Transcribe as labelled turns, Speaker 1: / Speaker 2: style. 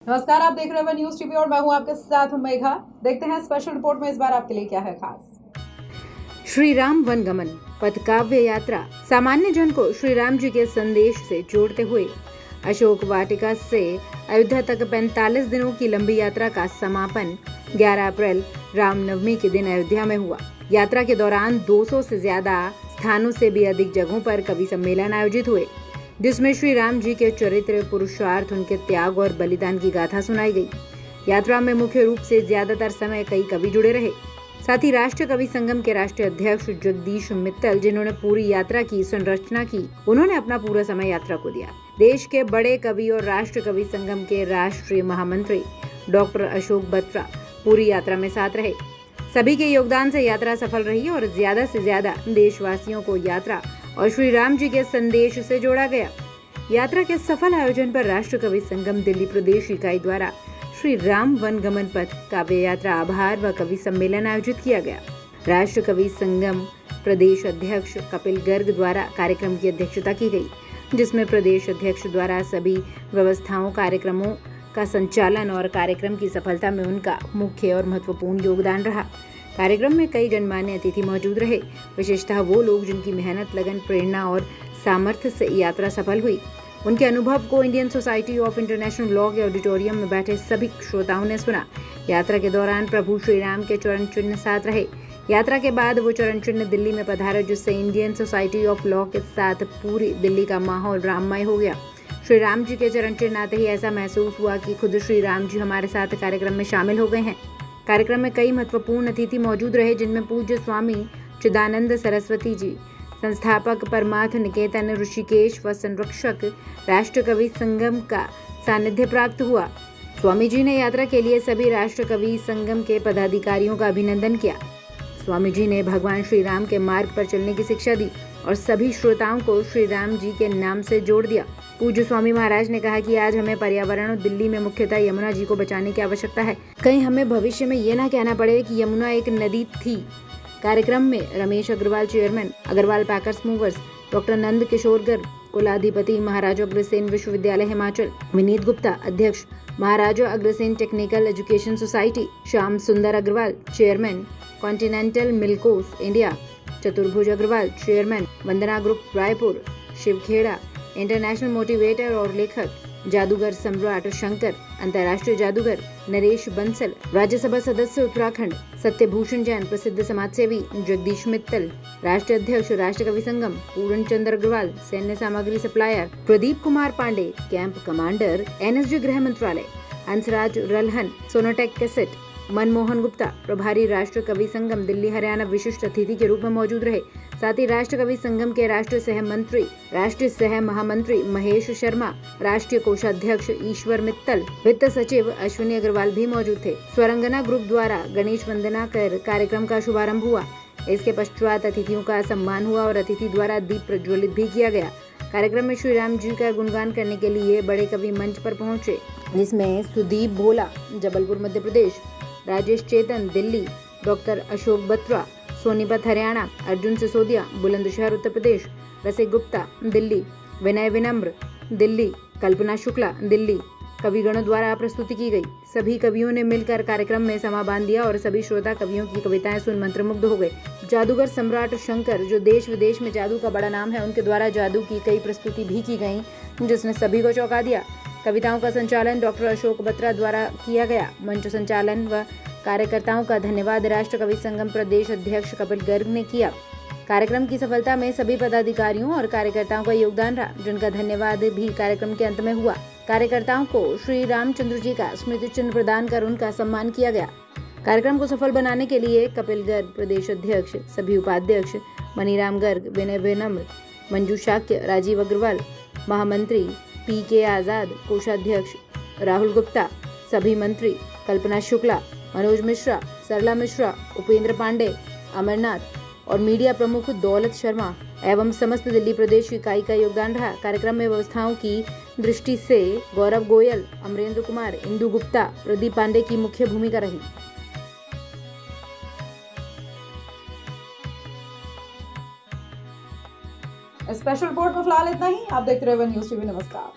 Speaker 1: नमस्कार, आप देख रहे हैं न्यूज टीवी और मैं हूं आपके साथ मेघा। देखते हैं स्पेशल रिपोर्ट में इस बार आपके लिए क्या है खास।
Speaker 2: श्री राम वनगमन पथ काव्य यात्रा सामान्य जन को श्री राम जी के संदेश से जोड़ते हुए अशोक वाटिका से अयोध्या तक 45 दिनों की लंबी यात्रा का समापन 11 अप्रैल रामनवमी के दिन अयोध्या में हुआ। यात्रा के दौरान 200 से ज्यादा स्थानों से भी अधिक जगहों पर कवि सम्मेलन आयोजित हुए, जिसमें श्री राम जी के चरित्र, पुरुषार्थ, उनके त्याग और बलिदान की गाथा सुनाई गई। यात्रा में मुख्य रूप से ज्यादातर समय कई कवि जुड़े रहे। साथ ही राष्ट्रीय कवि संगम के राष्ट्रीय अध्यक्ष जगदीश मित्तल, जिन्होंने पूरी यात्रा की संरचना की, उन्होंने अपना पूरा समय यात्रा को दिया। देश के बड़े कवि और राष्ट्रीय कवि संगम के राष्ट्रीय महामंत्री डॉक्टर अशोक बत्रा पूरी यात्रा में साथ रहे। सभी के योगदान से यात्रा सफल रही और ज्यादा से ज्यादा देशवासियों को यात्रा और श्री राम जी के संदेश से जोड़ा गया। यात्रा के सफल आयोजन पर राष्ट्रीय कवि संगम दिल्ली प्रदेश इकाई द्वारा श्री राम वनगमन पथ काव्य यात्रा आभार व कवि सम्मेलन आयोजित किया गया। राष्ट्रीय कवि संगम प्रदेश अध्यक्ष कपिल गर्ग द्वारा कार्यक्रम की अध्यक्षता की गई, जिसमें प्रदेश अध्यक्ष द्वारा सभी व्यवस्थाओं, कार्यक्रमों का संचालन और कार्यक्रम की सफलता में उनका मुख्य और महत्वपूर्ण योगदान रहा। कार्यक्रम में कई गणमान्य अतिथि मौजूद रहे, विशेषतः वो लोग जिनकी मेहनत, लगन, प्रेरणा और सामर्थ्य से यात्रा सफल हुई। उनके अनुभव को Indian society of international law के ऑडिटोरियम में बैठे सभी श्रोताओं ने सुना। यात्रा के दौरान प्रभु श्री राम के चरण चिन्ह साथ रहे। यात्रा के बाद वो चरण चिन्ह दिल्ली में पधारे, जिससे इंडियन सोसाइटी ऑफ लॉ के साथ पूरी दिल्ली का माहौल राममय हो गया। श्री राम जी के चरण चिन्ह आते ही ऐसा महसूस हुआ कि खुद श्री राम जी हमारे साथ कार्यक्रम में शामिल हो गए हैं। कार्यक्रम में कई महत्वपूर्ण अतिथि मौजूद रहे, जिनमें पूज्य स्वामी चिदानंद सरस्वती जी, संस्थापक परमार्थ निकेतन ऋषिकेश व संरक्षक राष्ट्र कवि संगम का सानिध्य प्राप्त हुआ। स्वामी जी ने यात्रा के लिए सभी राष्ट्र कवि संगम के पदाधिकारियों का अभिनंदन किया। स्वामी जी ने भगवान श्री राम के मार्ग पर चलने की शिक्षा दी और सभी श्रोताओं को श्री राम जी के नाम से जोड़ दिया। पूज्य स्वामी महाराज ने कहा कि आज हमें पर्यावरण और दिल्ली में मुख्यतः यमुना जी को बचाने की आवश्यकता है। कहीं हमें भविष्य में ये ना कहना पड़े कि यमुना एक नदी थी। कार्यक्रम में Ramesh Agrawal chairman, Agrawal packers movers, doctor Nand Kishore Garg कुलाधिपति, महाराजा अग्रसेन विश्वविद्यालय हिमाचल, विनीत गुप्ता अध्यक्ष, Maharaja Agrasen technical education society, Shyam Sundar Agrawal chairman, continental Milkose India, Chaturbhuj Agrawal chairman, Vandana group Raipur, Shiv Khera international motivator और लेखक, जादूगर सम्राट शंकर, अंतर्राष्ट्रीय जादूगर नरेश बंसल, राज्यसभा सदस्य उत्तराखंड सत्यभूषण जैन, प्रसिद्ध समाजसेवी जगदीश मित्तल, राष्ट्रीय अध्यक्ष राष्ट्र कवि संगम पूर्ण चंद्र अग्रवाल, सैन्य सामग्री supplier Pradeep Kumar Pandey, camp commander NSG गृह मंत्रालय, हंसराज रलहन, सोनोटेक कैसेट, मनमोहन गुप्ता प्रभारी राष्ट्र कवि संगम दिल्ली हरियाणा विशिष्ट अतिथि के रूप में मौजूद रहे। साथ ही राष्ट्र कवि संगम के राष्ट्रीय सह मंत्री, राष्ट्रीय सह महामंत्री महेश शर्मा, राष्ट्रीय कोषाध्यक्ष ईश्वर मित्तल, वित्त सचिव अश्विनी अग्रवाल भी मौजूद थे। स्वरंगना ग्रुप द्वारा गणेश वंदना कर कार्यक्रम का शुभारंभ हुआ। इसके पश्चात अतिथियों का सम्मान हुआ और अतिथि द्वारा दीप प्रज्वलित भी किया गया। कार्यक्रम में श्री राम जी का गुणगान करने के लिए बड़े कवि मंच पर पहुंचे, जिसमें सुदीप भोला जबलपुर मध्य प्रदेश, राजेश चेतन दिल्ली, डॉक्टर अशोक बत्रा सोनीपत हरियाणा, अर्जुन सिसोदिया बुलंदशहर उत्तर प्रदेश, रसिक गुप्ता दिल्ली, विनय विनम्र दिल्ली, कल्पना शुक्ला दिल्ली कविगणों द्वारा प्रस्तुति की गई। सभी कवियों ने मिलकर कार्यक्रम में समा बांध दिया और सभी श्रोता कवियों की कविताएं सुन मंत्रमुग्ध हो गए। जादूगर सम्राट शंकर, जो देश विदेश में जादू का बड़ा नाम है, उनके द्वारा जादू की कई प्रस्तुति भी की गई, जिसने सभी को चौंका दिया। कविताओं का संचालन डॉक्टर अशोक बत्रा द्वारा किया गया। मंच संचालन व कार्यकर्ताओं का धन्यवाद राष्ट्र कवि संगम प्रदेश अध्यक्ष कपिल गर्ग ने किया। कार्यक्रम की सफलता में सभी पदाधिकारियों और कार्यकर्ताओं का योगदान रहा, जिनका धन्यवाद भी कार्यक्रम के अंत में हुआ। कार्यकर्ताओं को श्री रामचंद्र जी का स्मृति चिन्ह प्रदान कर उनका सम्मान किया गया। कार्यक्रम को सफल बनाने के लिए कपिल गर्ग प्रदेश अध्यक्ष, सभी उपाध्यक्ष मनीराम गर्ग, विनय विनम्र, मंजू शाक्य, राजीव अग्रवाल, महामंत्री PK आजाद, कोषाध्यक्ष राहुल गुप्ता, सभी मंत्री कल्पना शुक्ला, मनोज मिश्रा, सरला मिश्रा, उपेंद्र पांडे, अमरनाथ और मीडिया प्रमुख दौलत शर्मा एवं समस्त दिल्ली प्रदेश इकाई का योगदान रहा। कार्यक्रम में व्यवस्थाओं की दृष्टि से गौरव गोयल, अमरेंद्र कुमार, इंदु गुप्ता, प्रदीप पांडे की मुख्य भूमिका रही।
Speaker 1: स्पेशल रिपोर्ट में फिलहाल इतना ही। आप देखते रहे न्यूज टीवी। नमस्कार।